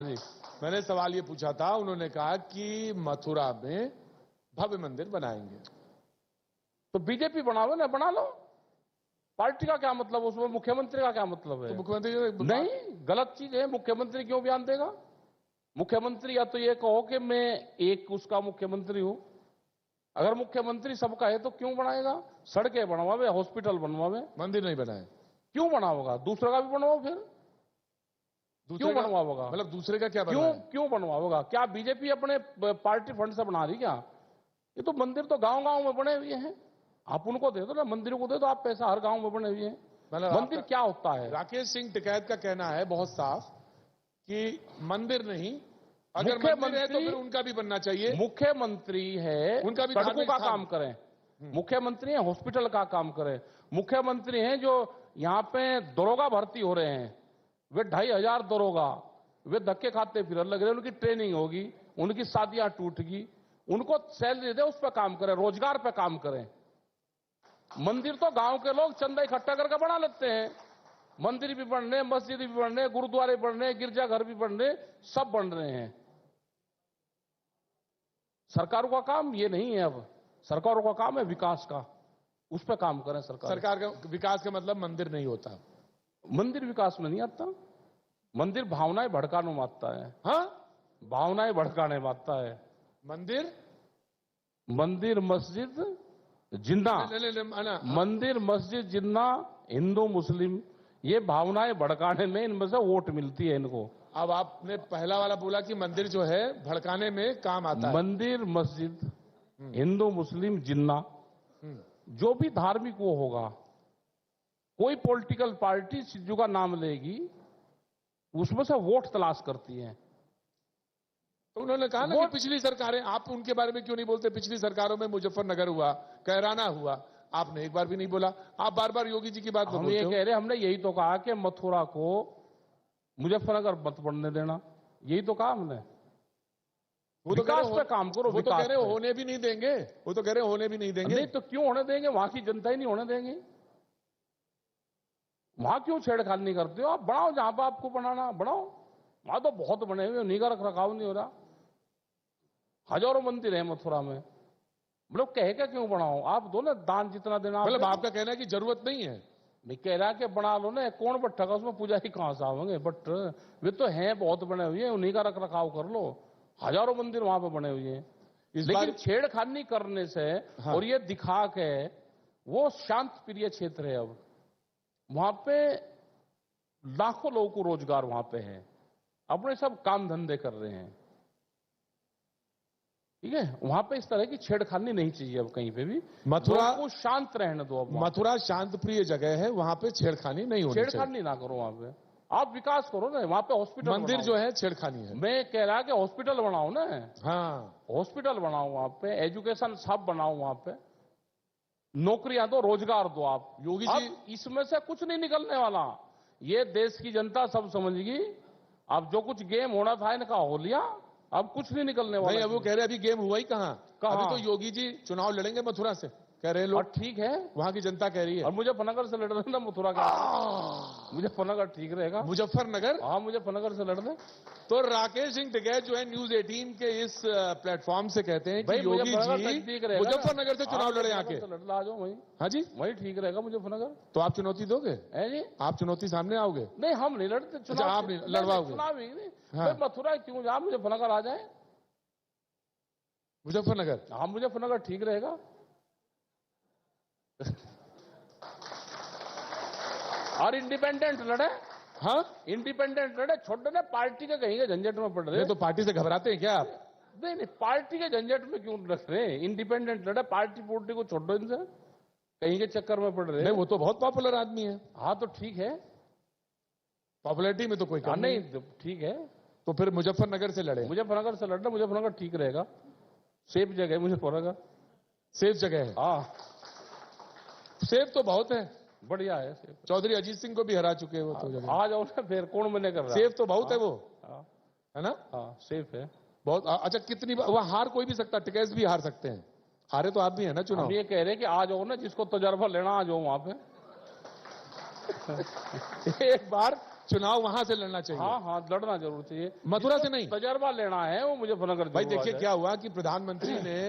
जी, मैंने सवाल ये पूछा था, उन्होंने कहा कि मथुरा में भव्य मंदिर बनाएंगे। तो बीजेपी बनाओ ना, बना लो। पार्टी का क्या मतलब, उसमें मुख्यमंत्री का क्या मतलब है? तो मुख्यमंत्री नहीं, गलत चीज है। मुख्यमंत्री क्यों बयान देगा? मुख्यमंत्री या तो ये कहो कि मैं एक उसका मुख्यमंत्री हूं। अगर मुख्यमंत्री सबका है तो क्यों बनाएगा? सड़कें बनवावे, हॉस्पिटल बनवावे, मंदिर नहीं बनाए। क्यों बनाओगा? दूसरे का भी बनवाओ फिर। क्यों बनवाओगा? मतलब दूसरे का क्या क्यों बनवाए? क्यों बनवाओगा? क्या बीजेपी अपने पार्टी फंड से बना रही क्या? ये तो मंदिर तो गांव गांव में बने हुए हैं। आप उनको दे दो ना, मंदिरों को दे दो आप पैसा, हर गांव में बने हुए हैं। मतलब मंदिर क्या होता है? राकेश सिंह टिकैत का कहना है बहुत साफ कि मंदिर नहीं, अगर मंदिर है तो फिर उनका भी बनना चाहिए। मुख्यमंत्री है, उनका भी सड़कों धार्मिक का स्थान। काम करें। मुख्यमंत्री है, हॉस्पिटल का काम करें। मुख्यमंत्री हैं जो यहाँ पे दरोगा भर्ती हो रहे हैं, वे 2500 दरोगा, वे धक्के खाते फिर लग रहे, उनकी ट्रेनिंग होगी, उनकी शादियां टूटगी, उनको सैलरी दे, उस पर काम करें, रोजगार पे काम करें। मंदिर तो गांव के लोग चंदा इकट्ठा करके बना लेते हैं। मंदिर भी बन रहे, मस्जिद भी बन रहे, गुरुद्वारे बन रहे, गिरजाघर भी बन रहे, सब बन रहे हैं। सरकारों का काम ये नहीं है। अब सरकारों का काम है विकास का, उस पर काम करें। सरकार का विकास का मतलब मंदिर नहीं होता। मंदिर विकास में नहीं आता। मंदिर भावनाएं भड़काने में आता है। हाँ, भावनाएं भड़काने में आता है। मंदिर मस्जिद जिन्ना, मंदिर मस्जिद जिन्ना, हिंदू मुस्लिम, ये भावनाएं भड़काने में इनमें से वोट मिलती है इनको। अब आपने पहला वाला बोला कि मंदिर जो है भड़काने में काम आता है। मंदिर मस्जिद हिंदू मुस्लिम जिन्ना, जो भी धार्मिक वो होगा, कोई पॉलिटिकल पार्टी सिद्धू का नाम लेगी, उसमें से वोट तलाश करती है। तो उन्होंने कहा ना कि पिछली सरकारें, आप उनके बारे में क्यों नहीं बोलते? पिछली सरकारों में मुजफ्फरनगर हुआ, कैराना हुआ, आपने एक बार भी नहीं बोला। आप बार बार योगी जी की बात हम ये कह रहे, हमने यही तो कहा कि मथुरा को मुजफ्फरनगर मत बनने देना, यही तो कहा हमने। वो तो विकास पे काम करो। वो तो कह रहे होने भी नहीं देंगे, वो तो कह रहे होने भी नहीं देंगे। नहीं तो क्यों होने देंगे? वहां की जनता ही नहीं होने देंगे। वहां क्यों छेड़खानी नहीं करते हो? आप बनाओ जहां पर आपको बनाना, बनाओ। वहां तो बहुत बने हुए, उन्हीं का रख रखाव नहीं हो रहा। हजारों मंदिर है मथुरा में, मतलब कहे क्या क्यों बनाओ? आप दो ना दान, जितना देना। मतलब आपका कहना है कि जरूरत नहीं है? मैं कह रहा कि बना लो ना, कौन बैठा का उसमें? पुजारी कहां से आवेंगे? बट वे तो हैं, बहुत बने हुए हैं, उन्हीं का रख रखाव कर लो। हजारों मंदिर वहां पे बने हुए हैं। लेकिन छेड़खानी करने से, हाँ, और ये दिखा के, वो शांत प्रिय क्षेत्र है। अब वहां पे लाखों लोगों को रोजगार वहां पे है, अपने सब काम धंधे कर रहे हैं। ठीक है, वहां पे इस तरह की छेड़खानी नहीं चाहिए अब कहीं पे भी। मथुरा को शांत रहने दो। अब मथुरा शांत प्रिय जगह है, वहां पे छेड़खानी नहीं होनी चाहिए। छेड़खानी ना करो वहां पे, आप विकास करो ना। वहां पे हॉस्पिटल, मंदिर जो है छेड़खानी है। मैं कह रहा कि हॉस्पिटल बनाओ ना। हाँ, हॉस्पिटल बनाओ वहां पे, एजुकेशन सब बनाओ वहां पे, नौकरियां दो, रोजगार दो। आप योगी जी, इसमें से कुछ नहीं निकलने वाला। ये देश की जनता सब समझेगी। अब जो कुछ गेम होना था इनका हो लिया, अब कुछ नहीं निकलने वाला। नहीं, अब वो कह रहे अभी गेम हुआ ही कहां? अभी तो योगी जी चुनाव लड़ेंगे मथुरा से, कह रहे लोग। और ठीक है, वहां की जनता कह रही है। और मुजफ्फरनगर से लड़ रहे ना मथुरा का। मुजफ्फरनगर ठीक रहेगा। मुजफ्फरनगर, हाँ, मुजफ्फरनगर से लड़ रहे। तो राकेश सिंह टिकैत जो है न्यूज 18 के इस प्लेटफॉर्म से कहते हैं कि योगी जी मुजफ्फरनगर से चुनाव लड़े आके। आ जाओ वहीं। हाँ जी, वही ठीक रहेगा मुजफ्फरनगर। तो आप चुनौती दोगे? है जी, आप चुनौती सामने आओगे? नहीं, हम नहीं लड़ते चुनाव। आप नहीं लड़वाओगे? चुनाव ही नहीं। हाँ। मथुरा क्यों जाए, मुजफ्फरनगर आ जाए। मुजफ्फरनगर, हाँ, मुजफ्फरनगर ठीक रहेगा। और इंडिपेंडेंट लड़े। हाँ, इंडिपेंडेंट लड़े, छोटे ना पार्टी के कहीं के झंझट में पड़ रहे। तो पार्टी से घबराते हैं क्या आप? नहीं, पार्टी के झंझट में क्यों रख रहे? इंडिपेंडेंट लड़े, पार्टी पोर्टी को छोड़ो इनसे, कहीं के चक्कर में पड़ रहे। नहीं, वो तो बहुत पॉपुलर आदमी है। हाँ, तो ठीक है, पॉपुलरिटी में तो कोई कम नहीं, तो ठीक है। तो फिर मुजफ्फरनगर से लड़े। मुजफ्फरनगर से लड़ना, मुजफ्फरनगर ठीक रहेगा, सेफ जगह है मुजफ्फरनगर। सेफ जगह है? हाँ, सेफ तो बहुत है, बढ़िया है सेफ। चौधरी अजीत सिंह को भी हरा चुके हैं वो तो जगह। आ जाओ ना फिर, कौन मना कर रहा है? सेफ तो बहुत है वो, है ना? हाँ, सेफ है बहुत। अच्छा, कितनी वहां हार कोई भी सकता, टिकैत भी हार सकते हैं। हारे तो आप भी है ना चुनाव। हम ये कह रहे हैं कि आ जाओ ना, जिसको तजर्बा लेना आ जाओ वहां पे। एक बार चुनाव वहां से लड़ना चाहिए, हाँ हाँ, लड़ना जरूर चाहिए, मथुरा से नहीं। तजर्बा लेना है वो मुजफ्फरनगर भाई जरूर आ देखिए जाए। क्या हुआ कि प्रधानमंत्री ने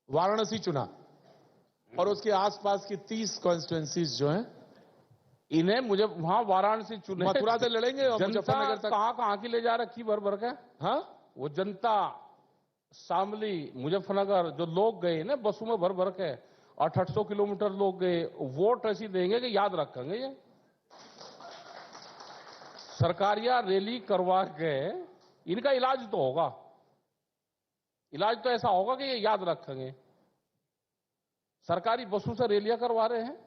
वाराणसी चुना और उसके आसपास की 30 कॉन्स्टिट्यूएंसीज जो हैं इन्हें मुझे वहां वाराणसी चुने, मथुरा से लड़ेंगे और जनता मुजफ्फरनगर तक। कहां की ले जा रखी भर भर के, हाँ, वो जनता शामली मुजफ्फरनगर जो लोग गए ना बसों में भर भर के, 800 किलोमीटर लोग गए, वोट ऐसी देंगे कि याद रखेंगे ये। सरकारिया रैली करवा के इनका इलाज तो होगा, इलाज तो ऐसा होगा कि ये याद रखेंगे। सरकारी बसों से रैलियां करवा रहे हैं,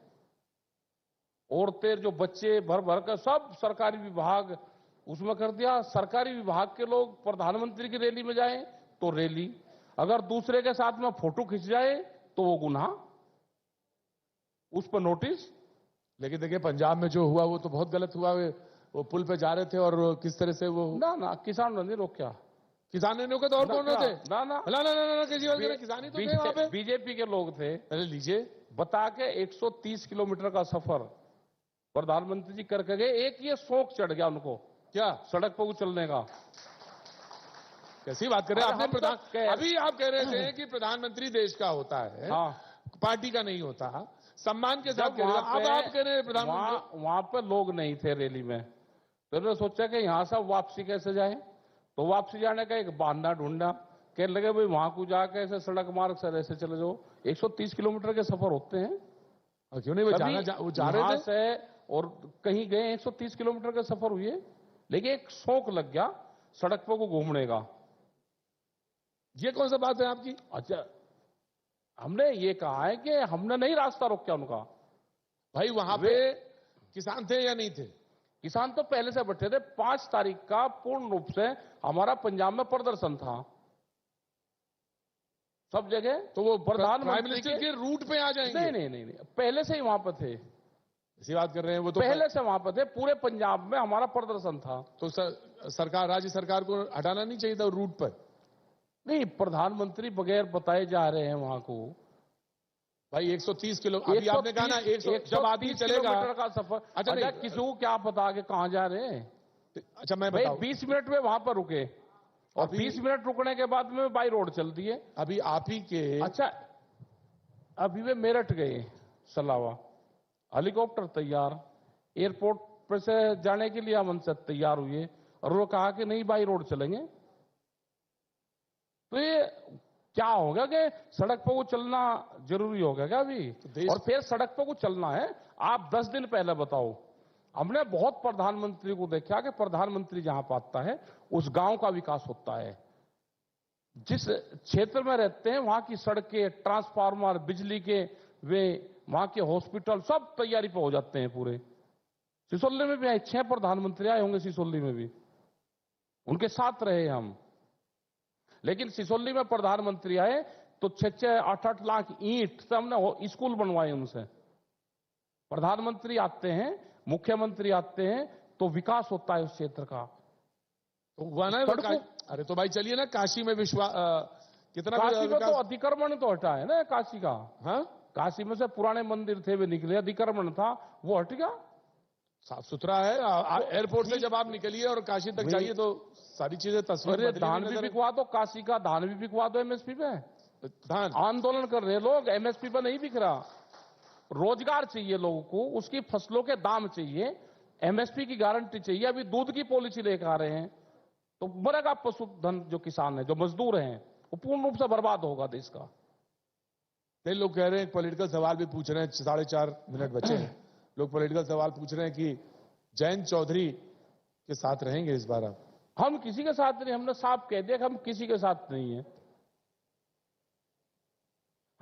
औरतें जो बच्चे भर भर कर सब सरकारी विभाग उसमें कर दिया। सरकारी विभाग के लोग प्रधानमंत्री की रैली में जाएं तो रैली, अगर दूसरे के साथ में फोटो खिंच जाए तो वो गुनाह, उस पर नोटिस। लेकिन देखिए पंजाब में जो हुआ वो तो बहुत गलत हुआ। वो पुल पे जा रहे थे और किस तरह से वो ना किसान ने नहीं रोका, किसान ने रोका तो और कौन थे? ना ना केजरीवाल कह रहे किसान ही तो थे वहां पे। बीजेपी के लोग थे। अरे लीजिए, बता के 130 किलोमीटर का सफर प्रधानमंत्री जी करके गए। एक ये शौक चढ़ गया उनको, क्या सड़क पर चलने का। कैसी बात कर रहे हैं अरे आपने? हम तो अभी आप कह रहे थे कि प्रधानमंत्री देश का होता है, हाँ, पार्टी का नहीं होता, सम्मान के साथ जब कह रहे हैं। वहां अब पे- आप कह रहे हैं प्रधानमंत्री। वहां पे लोग नहीं थे रैली में, तो उन्होंने सोचा कि यहां से वापसी कैसे जाए, तो वापसी जाने का एक बहाना ढूंढा। कहने लगे भाई वहां को जाके ऐसे सड़क मार्ग से ऐसे चले जाओ। 130 किलोमीटर के सफर होते हैं, और क्यों नहीं वो वो जा रहे यहां थे। से और कहीं गए 130 किलोमीटर के सफर हुए, लेकिन एक शौक लग गया सड़क पर को घूमने का। ये कौन सा बात है आपकी? अच्छा, हमने ये कहा है कि हमने नहीं रास्ता रोका उनका। भाई वहां पे किसान थे या नहीं थे? किसान तो पहले से बैठे थे। 5 तारीख का पूर्ण रूप से हमारा पंजाब में प्रदर्शन था, सब जगह। तो वो प्रधानमंत्री प्राइम मिनिस्टर के रूट पे आ जाएंगे? नहीं, पहले से ही वहां पर थे, ऐसी बात कर रहे हैं वो तो। पहले से वहां पर थे, पूरे पंजाब में हमारा प्रदर्शन था। तो सरकार, राज्य सरकार को हटाना नहीं चाहिए था रूट पर? नहीं, प्रधानमंत्री बगैर बताए जा रहे हैं वहां को। भाई 130 किलो, अभी आपने कहा ना 100, जब आदमी चलेगा किलोमीटर का सफर। अच्छा, नहीं, किसी को क्या पता कि कहां जा रहे हैं। अच्छा मैं भाई बताऊं, 20 मिनट में वहां पर रुके और 20 मिनट रुकने के बाद में बाई रोड चल दिए। अभी आप ही के अच्छा, अभी वे मेरठ गए सलावा, हेलीकॉप्टर तैयार, एयरपोर्ट पर से जाने के लिए अमन से तैयार हुए और वो कहा कि नहीं बाई रोड चलेंगे। तो ये क्या होगा कि सड़क पर को चलना जरूरी होगा क्या अभी? और फिर सड़क पर को चलना है। आप 10 दिन पहले बताओ, हमने बहुत प्रधानमंत्री को देखा कि प्रधानमंत्री जहां पाता है उस गांव का विकास होता है। जिस क्षेत्र में रहते हैं वहां की सड़कें, ट्रांसफार्मर, बिजली के वे, वहां के हॉस्पिटल सब तैयारी पे हो जाते हैं पूरे। सिसोली में भी आए, 6 प्रधानमंत्री आए होंगे सिसोली में भी, उनके साथ रहे हम। लेकिन सिसोली में प्रधानमंत्री आए तो 6-6, 8-8 लाख ईंट से हमने स्कूल बनवाए उनसे। प्रधानमंत्री आते हैं, मुख्यमंत्री आते हैं तो विकास होता है उस क्षेत्र का। तो हुआ ना अरे तो भाई चलिए ना, काशी में कितना काशी में तो अतिक्रमण तो हटा है ना काशी का। हाँ, काशी में से पुराने मंदिर थे वे निकले, अतिक्रमण था वो हट गया, साफ सुथरा है। एयरपोर्ट से जब आप निकलिए और काशी तक जाइए तो सारी चीजें तस्वीर। धान भी बिकवा दो, काशी का धान भी बिकवा दो एमएसपी पे। धान आंदोलन कर रहे लोग, एमएसपी पे नहीं बिक रहा। रोजगार चाहिए लोगों को, उसकी फसलों के दाम चाहिए, एमएसपी की गारंटी चाहिए। अभी दूध की पॉलिसी लेकर आ रहे हैं तो मरेगा पशुधन। जो किसान है, जो मजदूर हैं, वो पूर्ण रूप से बर्बाद होगा देश का। कई लोग कह रहे हैं, पॉलिटिकल सवाल भी पूछ रहे हैं, 4.5 मिनट बचे हैं। लोग पॉलिटिकल सवाल पूछ रहे हैं कि जयंत चौधरी के साथ रहेंगे इस बार आप? हम किसी के साथ नहीं, हमने साफ कह दिया कि हम किसी के साथ नहीं है।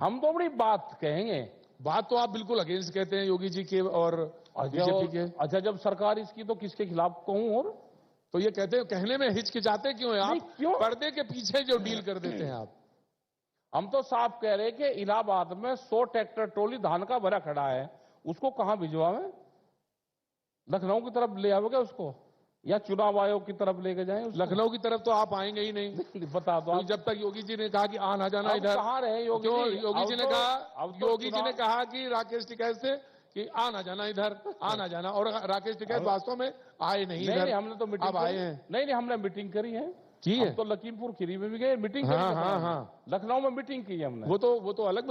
हम तो अपनी बात कहेंगे। बात तो आप बिल्कुल अगेंस्ट कहते हैं योगी जी के और बीजेपी के। अच्छा, जब सरकार इसकी तो किसके खिलाफ कहूं? और तो ये कहते हैं, कहने में हिचकिचाते क्यों है आप? क्यों? पर्दे के पीछे जो डील कर देते हैं आप। हम तो साफ कह रहे हैं कि इलाहाबाद में 100 ट्रैक्टर ट्रॉली धान का भरा खड़ा है, उसको कहां भिजवावे? लखनऊ की तरफ ले आओगे उसको, या चुनाव आयोग की तरफ लेके जाएं उसको? लखनऊ की तरफ तो आप आएंगे ही नहीं। बता दो आप। जब तक योगी जी ने कहा कि आना जाना अब इधर, कहाँ रहे योगी जी? योगी जी ने कहा, अब तो योगी जी ने कहा कि राकेश टिकैत से कि आना जाना इधर, आना जाना, और राकेश टिकैत वास्तव में आए नहीं नहीं इधर, नहीं, हमने तो मीटिंग अब आए हैं। नहीं, हमने मीटिंग करी है। की है? हम तो लखीमपुर खीरी में भी गए, मीटिंग करी हाँ, है। हाँ, हाँ। लखनऊ में मीटिंग की है हमने। वो तो अलग